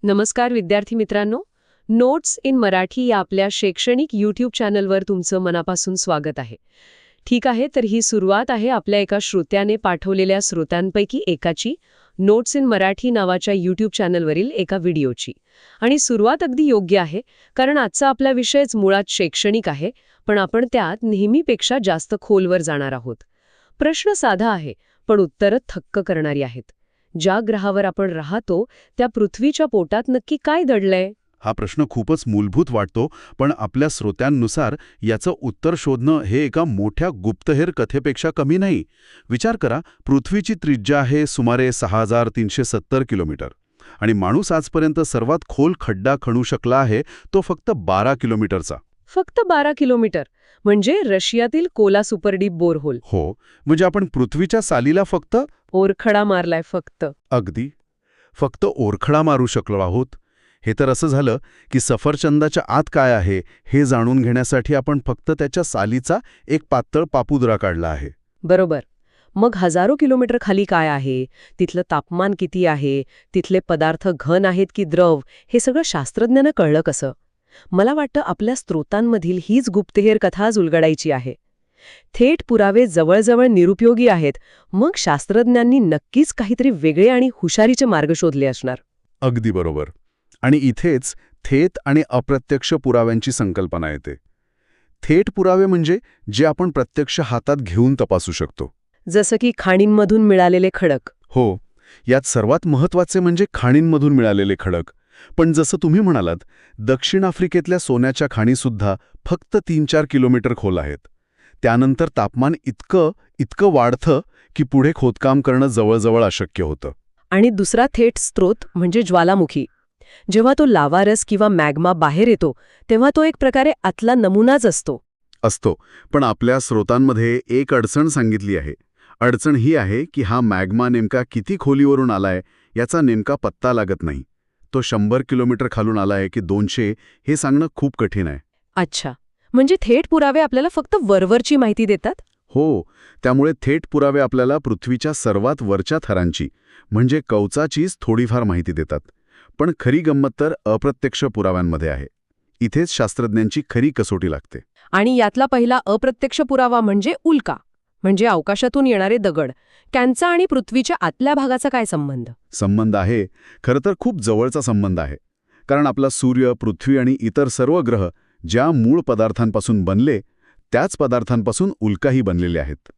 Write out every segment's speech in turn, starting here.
नमस्कार विद्यार्थी मित्रांनो. नोट्स इन मराठी या आपल्या शैक्षणिक यूट्यूब चॅनलवर तुमचं मनापासून स्वागत आहे. ठीक आहे, तर ही सुरुवात आहे आपल्या एका श्रोत्याने पाठवलेल्या श्रोत्यांपैकी एकाची नोट्स इन मराठी नावाच्या यूट्यूब चॅनलवरील एका व्हिडिओची. आणि सुरुवात अगदी योग्य आहे, कारण आजचा आपला विषयच मुळात शैक्षणिक आहे, पण आपण त्यात नेहमीपेक्षा जास्त खोलवर जाणार आहोत. प्रश्न साधा आहे, पण उत्तरं थक्क करणारी आहेत. ज्या ग्रहावर आपण राहतो त्या पृथ्वीच्या पोटात नक्की काय दडलंय? हा प्रश्न खूपच मूलभूत वाटतो, पण आपल्या श्रोत्यांनुसार याचं उत्तर शोधणं हे एका मोठ्या गुप्तहेर कथेपेक्षा कमी नाही. विचार करा, पृथ्वीची त्रिज्या आहे सुमारे 6370 किलोमीटर आणि माणूस आजपर्यंत सर्वात खोल खड्डा खणू शकला आहे तो फक्त 12 किलोमीटरचा. फक्त 12 किलोमीटर? म्हणजे रशियातील कोला सुपरडीप बोरहोल. हो, म्हणजे आपण पृथ्वीच्या सालीला फक्त ओरखडा मारलाय फक्त. अगदी फक्त ओरखडा मारू शकलो आहोत. हे तर असं झालं की सफरचंदाच्या आत काय आहे हे जाणून घेण्यासाठी आपण फक्त त्याच्या सालीचा एक पातळ पापुद्रा काढला आहे. बरोबर. मग हजारो किलोमीटर खाली काय आहे? तिथलं तापमान किती आहे? तिथले पदार्थ घन आहेत की द्रव? हे सगळं शास्त्रज्ञांना कळलं कसं? मला वाटतं आपल्या स्रोतांमधील हीच गुप्तहेर कथा आज उलगडायची आहे. थेट पुरावे जवळजवळ निरुपयोगी आहेत, मग शास्त्रज्ञांनी नक्कीच काहीतरी वेगळे आणि हुशारीचे मार्ग शोधले असणार. अगदी बरोबर. आणि इथेच थेट आणि अप्रत्यक्ष पुराव्यांची संकल्पना येते. थेट पुरावे म्हणजे जे आपण प्रत्यक्ष हातात घेऊन तपासू शकतो. जसं की खाणींमधून मिळालेले खडक. हो, यात सर्वात महत्त्वाचे म्हणजे खाणींमधून मिळालेले खडक. पण जसं तुम्ही म्हणालात, दक्षिण आफ्रिकेतल्या सोन्याच्या खाणीसुद्धा फक्त 3-4 किलोमीटर खोल आहेत. त्यानंतर तापमान इतकं वाढतं की पुढे खोदकाम करणं जवळजवळ अशक्य होतं. आणि दुसरा थेट स्रोत म्हणजे ज्वालामुखी. जेव्हा तो लावारस किंवा मॅग्मा बाहेर येतो तेव्हा तो एक प्रकारे आतला नमुनाच असतो. पण आपल्या स्रोतांमध्ये एक अडचण सांगितली आहे. अडचण ही आहे की हा मॅग्मा नेमका किती खोलीवरून आलाय याचा नेमका पत्ता लागत नाही. तो 100 किलोमीटर खालून आलाय की 200 हे सांगणं खूप कठीण आहे. अच्छा, म्हणजे थेट पुरावे आपल्याला फक्त वरवरची माहिती देतात? हो, त्यामुळे थेट पुरावे आपल्याला पृथ्वीच्या सर्वात वरच्या थरांची म्हणजे कवचाचीच थोडीफार माहिती देतात. पण खरी गंमत तर अप्रत्यक्ष पुराव्यांमध्ये आहे. इथेच शास्त्रज्ञांची खरी कसोटी लागते. आणि यातला पहिला अप्रत्यक्ष पुरावा म्हणजे उल्का, म्हणजे अवकाशातून येणारे दगड. त्यांचा आणि पृथ्वीच्या आतल्या भागाचा काय संबंध? संबंध आहे, खरं तर खूप जवळचा संबंध आहे. कारण आपला सूर्य, पृथ्वी आणि इतर सर्व ग्रह ज्या मूळ पदार्थांपासून बनले त्याच पदार्थांपासून उल्काही बनलेले आहेत.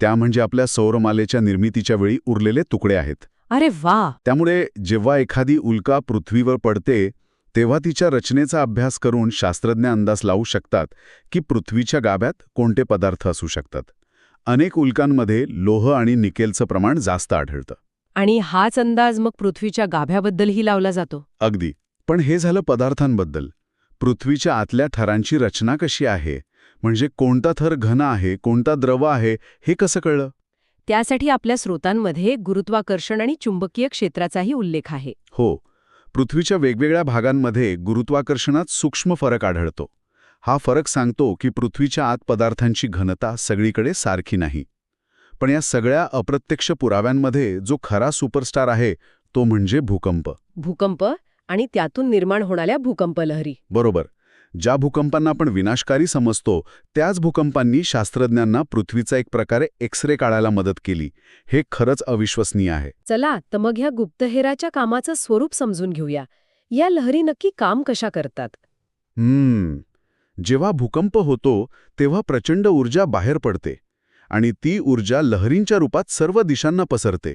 त्या म्हणजे आपल्या सौरमालेच्या निर्मितीच्या वेळी उरलेले तुकडे आहेत. अरे वा! त्यामुळे जेव्हा एखादी उल्का पृथ्वीवर पडते तेव्हा तिच्या रचनेचा अभ्यास करून शास्त्रज्ञ अंदाज लावू शकतात की पृथ्वीच्या गाभ्यात कोणते पदार्थ असू शकतात. अनेक उल्कांमध्ये लोह आणि निकेलचं प्रमाण जास्त आढळतं. आणि हाच अंदाज मग पृथ्वीच्या गाभ्याबद्दलही लावला जातो. अगदी. पण हे झालं पदार्थांबद्दल. पृथ्वीच्या आतल्या थरांची रचना कशी आहे, म्हणजे कोणता थर घन आहे, कोणता द्रव आहे, हे कसं कळलं? त्यासाठी आपल्या स्रोतांमध्ये गुरुत्वाकर्षण आणि चुंबकीय क्षेत्राचाही उल्लेख आहे. हो, पृथ्वीच्या वेगवेगळ्या भागांमध्ये गुरुत्वाकर्षणात सूक्ष्म फरक आढळतो. हा फरक सांगतो की पृथ्वीच्या आत पदार्थांची घनता सगळीकडे सारखी नाही. पण या सगळ्या अप्रत्यक्ष पुराव्यांमध्ये जो खरा सुपरस्टार आहे तो म्हणजे भूकंप. भूकंप आणि त्यातून निर्माण होणाऱ्या भूकंप लहरी. बरोबर. ज्या भूकंपांना आपण विनाशकारी समजतो त्याच भूकंपांनी शास्त्रज्ञांना पृथ्वीचा एक प्रकारे एक्सरे काढायला मदत केली. हे खरंच अविश्वसनीय आहे. चला तर मग ह्या गुप्तहेराच्या कामाचं स्वरूप समजून घेऊया. या लहरी नक्की काम कशा करतात? जेव्हा भूकंप होतो तेव्हा प्रचंड ऊर्जा बाहेर पडते आणि ती ऊर्जा लहरींच्या रूपात सर्व दिशांना पसरते.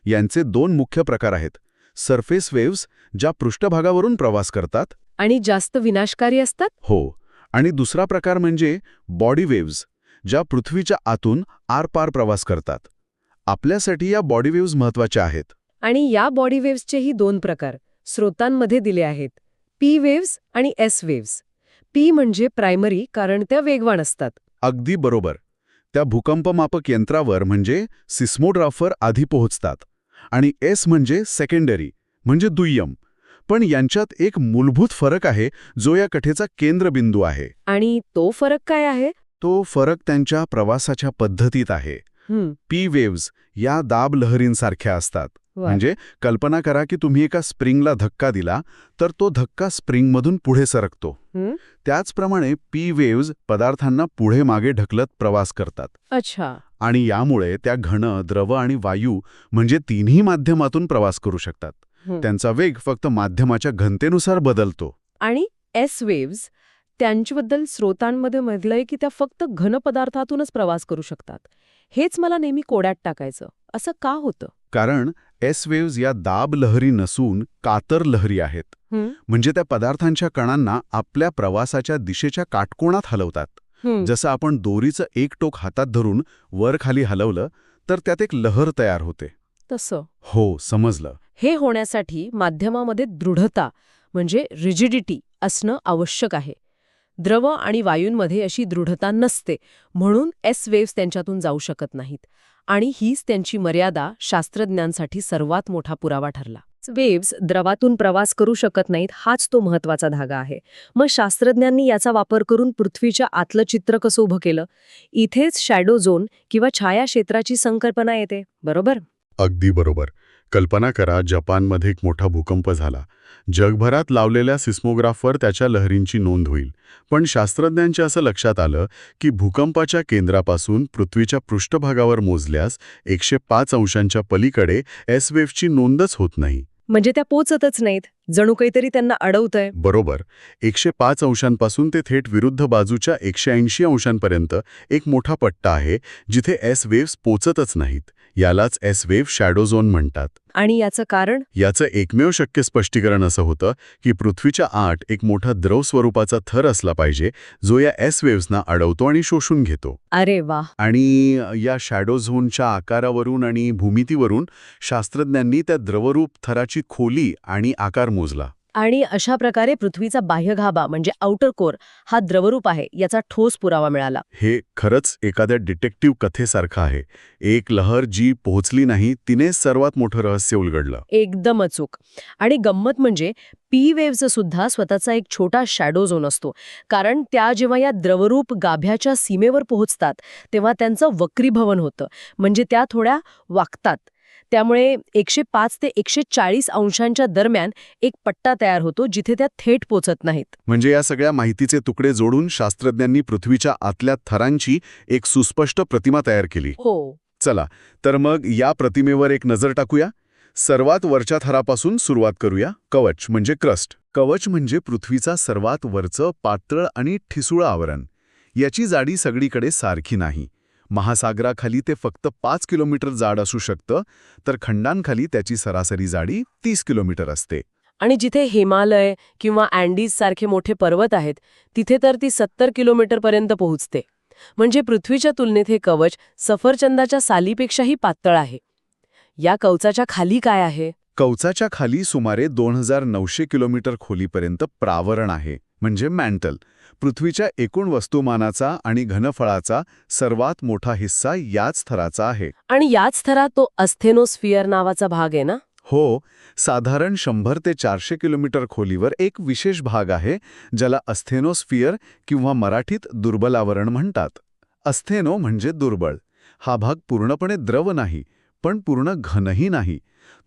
यांचे 2 मुख्य प्रकार आहेत. सरफेस वेव्हज, ज्या पृष्ठभागावरून प्रवास करतात आणि जास्त विनाशकारी असतात. हो, आणि दुसरा प्रकार म्हणजे बॉडी वेव्हज, ज्या पृथ्वीच्या आतून आरपार प्रवास करतात. आपल्यासाठी या बॉडी वेव्हज महत्त्वाच्या आहेत. आणि या बॉडी वेव्हजचेही 2 प्रकार स्रोतांमध्ये दिले आहेत. पी वेव्हज आणि एस वेव्हज. पी म्हणजे प्रायमरी, कारण त्या वेगवान असतात. अगदी बरोबर. त्या भूकंपमापक यंत्रावर म्हणजे सिस्मोग्राफवर आधी पोहोचतात. आणि एस म्हणजे सेकंडरी, म्हणजे दुय्यम. पण यांच्यात एक मूलभूत फरक आहे जो या कथेचा केंद्रबिंदू आहे. आणि तो फरक काय आहे? तो फरक त्यांच्या प्रवासाच्या पद्धतीत आहे. पी वेव्हज या दाब लहरींसारख्या असतात. म्हणजे कल्पना करा की तुम्ही एका स्प्रिंगला धक्का दिला तर तो धक्का स्प्रिंगमधून पुढे सरकतो. त्याचप्रमाणे पी वेव्ज पदार्थांना पुढे मागे ढकलत प्रवास करतात. अच्छा. आणि यामुळे त्या घन, द्रव आणि वायू म्हणजे तिन्ही माध्यमातून प्रवास करू शकतात. त्यांचा वेग फक्त माध्यमाच्या घनतेनुसार बदलतो. आणि एस वेव्ज त्यांच्याबद्दल स्रोतांमध्ये म्हटलंय की त्या फक्त घन पदार्थातूनच प्रवास करू शकतात. हेच मला नेहमी कोड्यात टाकायचं. असं का होतं? कारण एस वेव्ज या दाब लहरी नसून कातर लहरी आहेत. म्हणजे त्या पदार्थांच्या कणांना आपल्या प्रवासाच्या दिशेच्या काटकोनात हलवतात. जसं आपण दोरीचं एक टोक हातात धरून वर खाली हलवलं तर त्यात एक लहर तयार होते. तसं? हो, समजलं. हे होण्यासाठी माध्यमामध्ये दृढता म्हणजे रिजिडिटी असणं आवश्यक आहे. द्रव आणि वायूंमध्ये अशी दृढता नसते, म्हणून एस वेव्स त्यांच्यातून जाऊ शकत नाहीत. आणि हीच त्यांची मर्यादा शास्त्रज्ञांसाठी सर्वात मोठा पुरावा ठरला. वेव्स द्रवातून प्रवास करू शकत नाहीत, हाच तो महत्वाचा धागा आहे. मग शास्त्रज्ञांनी याचा वापर करून पृथ्वीच्या आतलं चित्र कसं उभं केलं? इथेच शॅडो झोन किंवा छाया क्षेत्राची संकल्पना येते, बरोबर? अगदी बरोबर. कल्पना करा, जपानमध्ये एक मोठा भूकंप झाला. जगभरात लावलेल्या सिस्मोग्राफवर त्याच्या लहरींची नोंद होईल. पण शास्त्रज्ञांच्या असं लक्षात आलं की भूकंपाच्या केंद्रापासून पृथ्वीच्या पृष्ठभागावर मोजल्यास 105 अंशांच्या पलीकडे एस वेव्हची नोंदच होत नाही. म्हणजे त्या पोचतच नाहीत, जणू काहीतरी त्यांना अडवतंय. बरोबर. 105 अंशांपासून ते थेट विरुद्ध बाजूच्या 180 अंशांपर्यंत एक मोठा पट्टा आहे जिथे एस वेव्स पोचतच नाहीत. यालाच एस वेव्ह शॅडो झोन म्हणतात. आणि याचं कारण? याचं एकमेव शक्य स्पष्टीकरण असं होतं की पृथ्वीच्या आत एक मोठा द्रव स्वरूपाचा थर असला पाहिजे जो या एस वेव्सना अडवतो आणि शोषून घेतो. अरे वा. आणि या शॅडो झोनच्या आकारावरून आणि भूमितीवरून शास्त्रज्ञांनी त्या द्रवरूप थराची खोली आणि आकार मोजला. आणि अशा प्रकारे पृथ्वीचा बाह्यगाभा म्हणजे आउटर कोर हा द्रवरूप आहे याचा ठोस पुरावा मिळाला. हे खरंच एखाद्या डिटेक्टिव्ह कथेसारखं आहे. एक लहर जी पोहोचली नाही तिनेच सर्वात मोठं रहस्य उलगडलं. एकदम अचूक. आणि गंमत म्हणजे पी वेव्हचा सुद्धा स्वतःचा एक छोटा शॅडो झोन असतो. कारण त्या जेव्हा या द्रवरूप गाभ्याच्या सीमेवर पोहोचतात तेव्हा त्यांचं वक्रीभवन होतं. म्हणजे त्या थोड्या वाकतात. त्यामुळे 105 ते 140 अंशांच्या दरम्यान एक पट्टा तयार होतो जिथे त्या थेट पोचत नाहीत. म्हणजे या सगळ्या माहितीचे तुकडे जोडून शास्त्रज्ञांनी पृथ्वीच्या आतल्या थरांची एक सुस्पष्ट प्रतिमा तयार केली. हो. चला, तर मग या प्रतिमेवर एक नजर टाकूया. सर्वात वरच्या थरापासून सुरुवात करूया. कवच म्हणजे क्रस्ट. कवच म्हणजे पृथ्वीचा सर्वात वरचं पातळ आणि ठिसूळ आवरण. याची जाडी सगळीकडे सारखी नाही. महासागराखाली ते फक्त 5 किलोमीटर जाड असू शकतं, तर खंडांखाली त्याची सरासरी जाडी 30 किलोमीटर असते. आणि जिथे हिमालय किंवा अँडीज सारखे मोठे पर्वत आहेत तिथे तर ती 70 किलोमीटरपर्यंत पोहोचते. म्हणजे पृथ्वीच्या तुलनेत हे कवच सफरचंदाच्या सालीपेक्षाही पातळ आहे. या कवचाच्या खाली काय आहे? कवचाच्या खाली सुमारे 2900 किलोमीटर खोलीपर्यंत प्रावरण आहे, म्हणजे मॅन्टल. पृथ्वीच्या एकूण वस्तुमानाचा आणि घनफळाचा सर्वात मोठा हिस्सा याच थराचा आहे. आणि याच थरात तो अस्थेनोस्फिअर नावाचा भाग आहे ना? हो, साधारण 100 ते 400 किलोमीटर खोलीवर एक विशेष भाग आहे ज्याला अस्थेनोस्फिअर किंवा मराठीत दुर्बल आवरण म्हणतात. अस्थेनो म्हणजे दुर्बळ. हा भाग पूर्णपणे द्रव नाही, पण पूर्ण घनही नाही.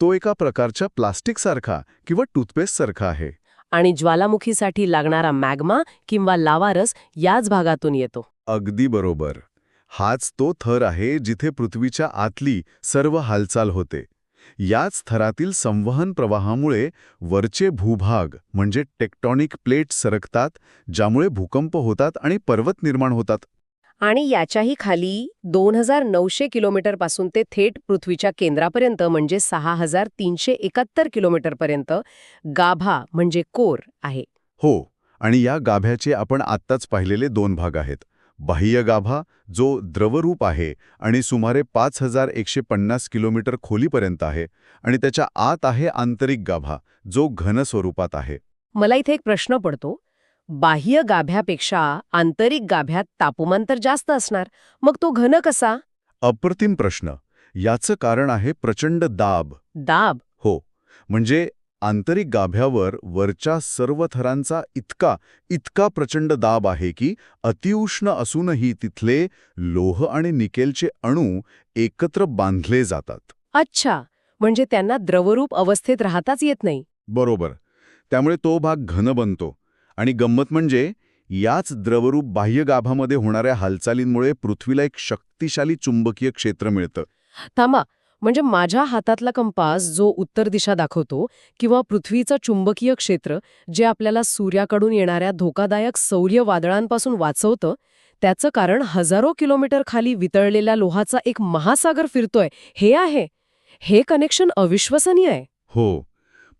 तो एका प्रकारच्या प्लास्टिकसारखा किंवा टूथपेस्टसारखा आहे. आणि ज्वालामुखीसाठी लागणारा मॅग्मा किंवा लावारस याच भागातून येतो. अगदी बरोबर. हाच तो थर आहे जिथे पृथ्वीच्या आतली सर्व हालचाल होते. याच थरातील संवहन प्रवाहामुळे वरचे भूभाग म्हणजे टेक्टॉनिक प्लेट सरकतात, ज्यामुळे भूकंप होतात आणि पर्वत निर्माण होतात. आणि याच्याही खाली 2900 किलोमीटरपासून ते थेट पृथ्वीच्या केंद्रापर्यंत म्हणजे 6371 किलोमीटरपर्यंत गाभा म्हणजे कोर आहे. हो, आणि या गाभ्याचे आपण आत्ताच पाहिलेले 2 भाग आहेत. बाह्य गाभा जो द्रवरूप आहे आणि सुमारे 5150 किलोमीटर खोलीपर्यंत आहे, आणि त्याच्या आत आहे आंतरिक गाभा जो घन स्वरूपात आहे. मला इथे एक प्रश्न पडतो. बाह्य गाभ्यापेक्षा आंतरिक गाभ्यात तापमान तर जास्त असणार, मग तो घन कसा? अप्रतिम प्रश्न. याचं कारण आहे प्रचंड दाब. दाब? हो, म्हणजे आंतरिक गाभ्यावर वरच्या सर्व थरांचा इतका प्रचंड दाब आहे की अतिउष्ण असूनही तिथले लोह आणि निकेलचे अणू एकत्र बांधले जातात. अच्छा, म्हणजे त्यांना द्रवरूप अवस्थेत राहताच येत नाही. बरोबर. त्यामुळे तो भाग घन बनतो. आणि गंमत म्हणजे याच द्रवरूप बाह्य गाभामध्ये होणाऱ्या हालचालींमुळे पृथ्वीला एक शक्तिशाली चुंबकीय क्षेत्र मिळतं. थांबा, म्हणजे माझ्या हातातला कंपास जो उत्तर दिशा दाखवतो किंवा पृथ्वीचं चुंबकीय क्षेत्र जे आपल्याला सूर्याकडून येणाऱ्या धोकादायक सौर्य वादळांपासून वाचवतं, त्याचं कारण हजारो किलोमीटर खाली वितळलेल्या लोहाचा एक महासागर फिरतोय हे आहे. हे कनेक्शन अविश्वसनीय आहे. हो.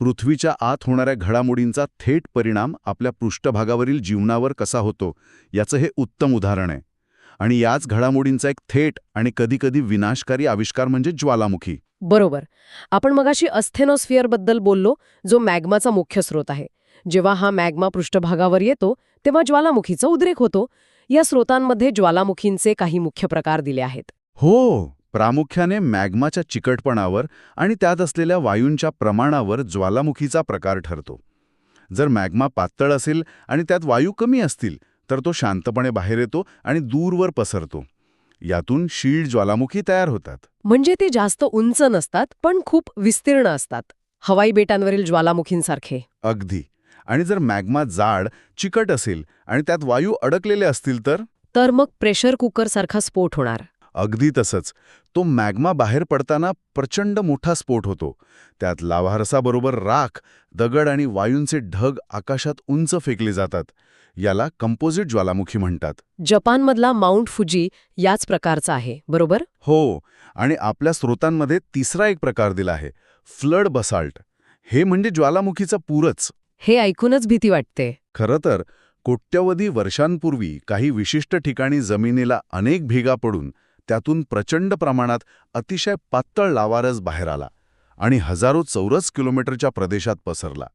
पृथ्वीच्या आत होणाऱ्या घडामोडींचा थेट परिणाम आपल्या पृष्ठभागावरील जीवनावर कसा होतो याचं हे उत्तम उदाहरण आहे. आणि याच घडामोडींचा एक थेट आणि कधीकधी विनाशकारी आविष्कार म्हणजे ज्वालामुखी. बरोबर. आपण मगाशी अस्थेनोस्फिअरबद्दल बोललो, जो मॅग्माचा मुख्य स्रोत आहे. जेव्हा हा मॅग्मा पृष्ठभागावर येतो तेव्हा ज्वालामुखीचा उद्रेक होतो. या स्रोतांमध्ये ज्वालामुखींचे काही मुख्य प्रकार दिले आहेत. हो. प्रामुख्याने मॅग्माच्या चिकटपणावर आणि त्यात असलेल्या वायूंच्या प्रमाणावर ज्वालामुखीचा प्रकार ठरतो. जर मॅग्मा पातळ असेल आणि त्यात वायू कमी असतील तर तो शांतपणे बाहेर येतो आणि दूरवर पसरतो. यातून शील्ड ज्वालामुखी तयार होतात. म्हणजे ते जास्त उंच नसतात पण खूप विस्तीर्ण असतात, हवाई बेटांवरील ज्वालामुखींसारखे. अगदी. आणि जर मॅग्मा जाड, चिकट असेल आणि त्यात वायू अडकलेले असतील तर मग प्रेशर कुकरसारखा स्फोट होणार. अगदी तसंच. तो मॅग्मा बाहेर पडताना प्रचंड मोठा स्फोट होतो. त्यात लाव्हारसाबरोबर राख, दगड आणि वायूंचे ढग आकाशात उंच फेकले जातात. याला कंपोजिट ज्वालामुखी म्हणतात. जपानमधला माउंट फुजी याच प्रकारचा आहे, बरोबर? हो. आणि आपल्या स्रोतांमध्ये तिसरा एक प्रकार दिला आहे, फ्लड बसाल्ट. हे म्हणजे ज्वालामुखीचा पूरच. हे ऐकूनच भीती वाटते. खरं तर कोट्यवधी वर्षांपूर्वी काही विशिष्ट ठिकाणी जमिनीला अनेक भेगा पडून त्यातून प्रचंड प्रमाणात अतिशय पातळ लावारस बाहेर आला आणि हजारो चौरस किलोमीटरच्या प्रदेशात पसरला.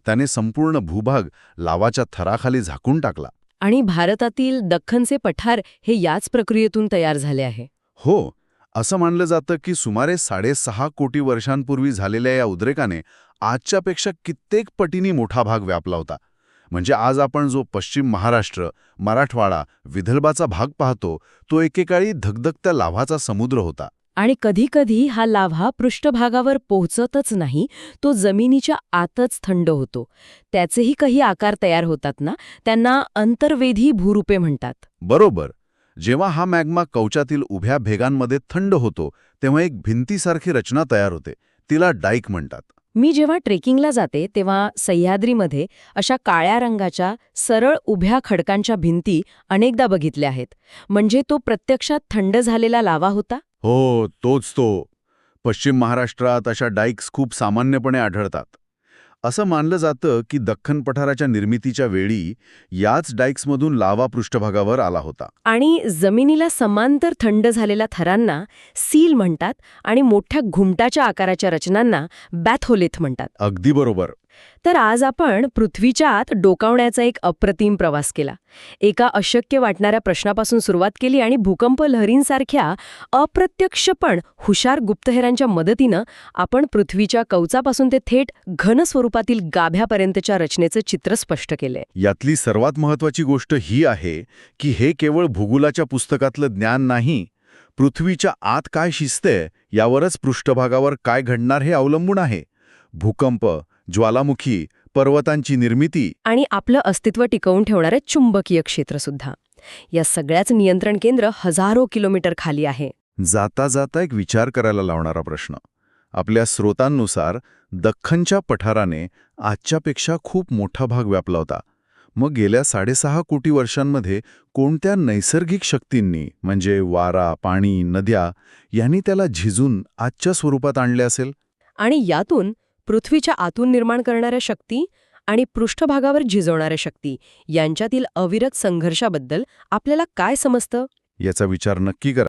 त्याने संपूर्ण भूभाग लावाच्या थराखाली झाकून टाकला. आणि भारतातील दख्खनचे पठार हे याच प्रक्रियेतून तयार झाले आहे. हो. असं मानलं जातं की सुमारे 6.5 कोटी वर्षांपूर्वी झालेल्या या उद्रेकाने आजच्यापेक्षा कित्येक पटींनी मोठा भाग व्यापला होता. म्हणजे आज आपण जो पश्चिम महाराष्ट्र, मराठवाडा, विदर्भाचा भाग पाहतो तो एकेकाळी धगधगत्या लाव्हाचा समुद्र होता. आणि कधीकधी हा लाव्हा पृष्ठभागावर पोहोचतच नाही, तो जमिनीच्या आतच थंड होतो. त्याचेही काही आकार तयार होतात ना, त्यांना अंतर्वेधी भूरूपे म्हणतात. बरोबर. जेव्हा हा मॅग्मा कवचातील उभ्या भेगांमध्ये थंड होतो तेव्हा एक भिंतीसारखी रचना तयार होते. तिला डाईक म्हणतात. मी जेव्हा ट्रेकिंगला जाते तेव्हा सह्याद्रीमध्ये अशा काळ्या रंगाच्या सरळ उभ्या खडकांच्या भिंती अनेकदा बघितल्या आहेत. म्हणजे तो प्रत्यक्षात थंड झालेला लावा होता. हो, तोच तो. पश्चिम महाराष्ट्रात अशा डाईक्स खूप सामान्यपणे आढळतात. असं मानलं जातं की दख्खन पठाराच्या निर्मितीच्या वेळी याच डाईक्समधून लावा पृष्ठभागावर आला होता. आणि जमिनीला समांतर थंड झालेल्या थरांना सील म्हणतात आणि मोठ्या घुमटाच्या आकाराच्या रचनांना बॅथोलिथ म्हणतात. अगदी बरोबर. तर आज आपण पृथ्वीच्या आत डोकावण्याचा एक अप्रतिम प्रवास केला. एका अशक्य वाटणाऱ्या प्रश्नापासून सुरुवात केली आणि भूकंप लहरींसारख्या अप्रत्यक्ष पण हुशार गुप्तहेरांच्या मदतीनं आपण पृथ्वीच्या कवचापासून ते थेट घन स्वरूपातील गाभ्यापर्यंतच्या रचनेचं चित्र स्पष्ट केलंय. यातली सर्वात महत्त्वाची गोष्ट ही आहे की हे केवळ भूगोलाच्या पुस्तकातलं ज्ञान नाही. पृथ्वीच्या आत काय शिजतंय यावरच पृष्ठभागावर काय घडणार हे अवलंबून आहे. भूकंप, ज्वालामुखी, पर्वतांची निर्मिती आणि आपलं अस्तित्व टिकवून ठेवणारे चुंबकीय क्षेत्रसुद्धा. या सगळ्याच नियंत्रण केंद्र हजारो किलोमीटर खाली आहे. जाता जाता एक विचार करायला लावणारा प्रश्न. आपल्या स्रोतांनुसार दख्खनच्या पठाराने आजच्यापेक्षा खूप मोठा भाग व्यापला होता. मग गेल्या 6.5 कोटी वर्षांमध्ये कोणत्या नैसर्गिक शक्तींनी म्हणजे वारा, पाणी, नद्या यांनी त्याला झिजून आजच्या स्वरूपात आणले असेल? आणि यातून पृथ्वीच्या आतून निर्माण करणाऱ्या शक्ती आणि पृष्ठभागावर झिजवणाऱ्या शक्ती यांच्यातील अविरत संघर्षाबद्दल आपल्याला काय समजतं? याचा विचार नक्की करा.